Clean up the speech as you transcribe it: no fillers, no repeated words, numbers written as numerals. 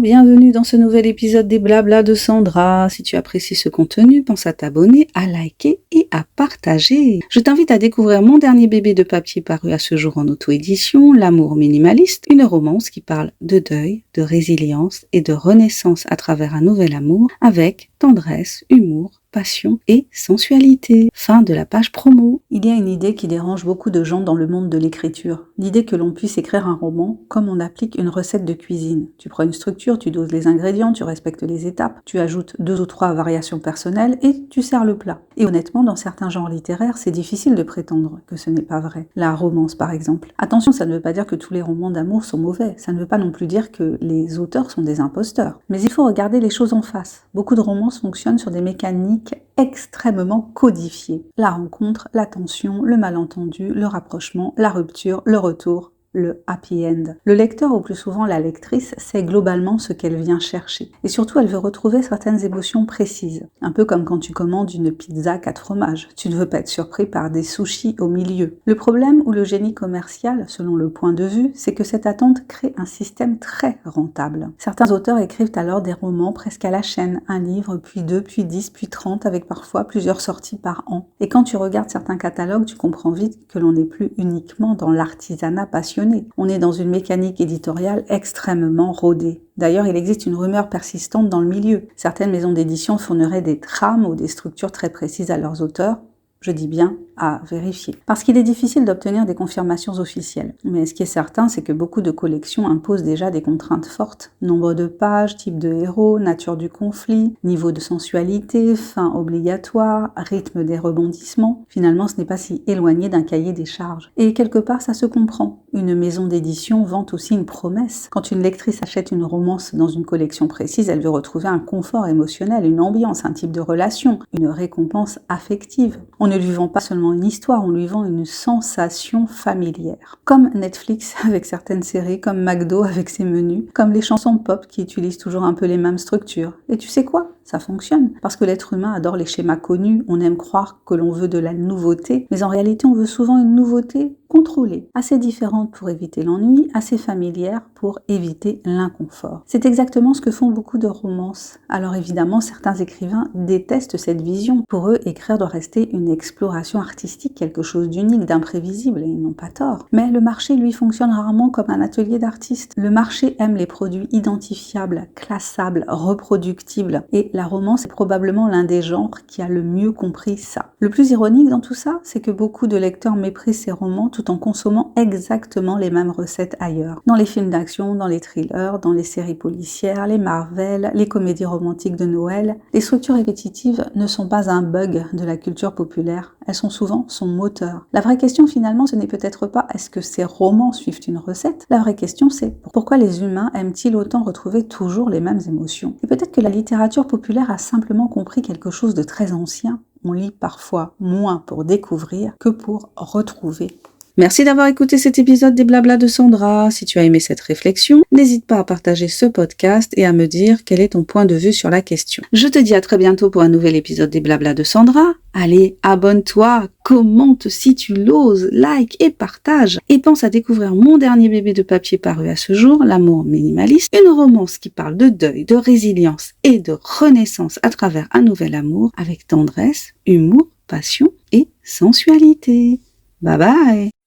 bienvenue dans ce nouvel épisode des Blabla de Sandra. Si tu apprécies ce contenu, pense à t'abonner, à liker et à partager. Je t'invite à découvrir mon dernier bébé de papier paru à ce jour en auto-édition, L'amour minimaliste, une romance qui parle de deuil, de résilience et de renaissance à travers un nouvel amour avec tendresse, humour, passion et sensualité. Fin de la page promo. Il y a une idée qui dérange beaucoup de gens dans le monde de l'écriture. L'idée que l'on puisse écrire un roman comme on applique une recette de cuisine. Tu prends une structure, tu doses les ingrédients, tu respectes les étapes, tu ajoutes 2 ou 3 variations personnelles et tu sers le plat. Et honnêtement, dans certains genres littéraires, c'est difficile de prétendre que ce n'est pas vrai. La romance, par exemple. Attention, ça ne veut pas dire que tous les romans d'amour sont mauvais. Ça ne veut pas non plus dire que les auteurs sont des imposteurs. Mais il faut regarder les choses en face. Beaucoup de romances fonctionnent sur des mécaniques extrêmement codifiées. La rencontre, la tension, le malentendu, le rapprochement, la rupture, le retour, le happy end. Le lecteur, ou plus souvent la lectrice, sait globalement ce qu'elle vient chercher. Et surtout, elle veut retrouver certaines émotions précises. Un peu comme quand tu commandes une pizza 4 fromages. Tu ne veux pas être surpris par des sushis au milieu. Le problème ou le génie commercial, selon le point de vue, c'est que cette attente crée un système très rentable. Certains auteurs écrivent alors des romans presque à la chaîne, un livre, puis 2, puis 10, puis 30, avec parfois plusieurs sorties par an. Et quand tu regardes certains catalogues, tu comprends vite que l'on n'est plus uniquement dans l'artisanat passionné. On est dans une mécanique éditoriale extrêmement rodée. D'ailleurs, il existe une rumeur persistante dans le milieu. Certaines maisons d'édition fourniraient des trames ou des structures très précises à leurs auteurs. Je dis bien à vérifier. Parce qu'il est difficile d'obtenir des confirmations officielles. Mais ce qui est certain, c'est que beaucoup de collections imposent déjà des contraintes fortes. Nombre de pages, type de héros, nature du conflit, niveau de sensualité, fin obligatoire, rythme des rebondissements. Finalement, ce n'est pas si éloigné d'un cahier des charges. Et quelque part, ça se comprend. Une maison d'édition vante aussi une promesse. Quand une lectrice achète une romance dans une collection précise, elle veut retrouver un confort émotionnel, une ambiance, un type de relation, une récompense affective. On ne lui vend pas seulement une histoire, on lui vend une sensation familière. Comme Netflix avec certaines séries, comme McDo avec ses menus, comme les chansons pop qui utilisent toujours un peu les mêmes structures. Et tu sais quoi ? Ça fonctionne. Parce que l'être humain adore les schémas connus, on aime croire que l'on veut de la nouveauté, mais en réalité on veut souvent une nouveauté contrôlée, assez différente pour éviter l'ennui, assez familière pour éviter l'inconfort. C'est exactement ce que font beaucoup de romances. Alors évidemment, certains écrivains détestent cette vision. Pour eux, écrire doit rester une exploration artistique, quelque chose d'unique, d'imprévisible, et ils n'ont pas tort. Mais le marché, lui, fonctionne rarement comme un atelier d'artistes. Le marché aime les produits identifiables, classables, reproductibles, et la romance est probablement l'un des genres qui a le mieux compris ça. Le plus ironique dans tout ça, c'est que beaucoup de lecteurs méprisent ces romans tout en consommant exactement les mêmes recettes ailleurs. Dans les films d'action, dans les thrillers, dans les séries policières, les Marvel, les comédies romantiques de Noël, les structures répétitives ne sont pas un bug de la culture populaire, elles sont souvent son moteur. La vraie question finalement, ce n'est peut-être pas est-ce que ces romans suivent une recette, la vraie question c'est pourquoi les humains aiment-ils autant retrouver toujours les mêmes émotions. Et peut-être que la littérature populaire a simplement compris quelque chose de très ancien. On lit parfois moins pour découvrir que pour retrouver. Merci d'avoir écouté cet épisode des Blabla de Sandra. Si tu as aimé cette réflexion, n'hésite pas à partager ce podcast et à me dire quel est ton point de vue sur la question. Je te dis à très bientôt pour un nouvel épisode des Blabla de Sandra. Allez, abonne-toi, commente si tu l'oses, like et partage. Et pense à découvrir mon dernier bébé de papier paru à ce jour, L'amour minimaliste, une romance qui parle de deuil, de résilience et de renaissance à travers un nouvel amour avec tendresse, humour, passion et sensualité. Bye bye!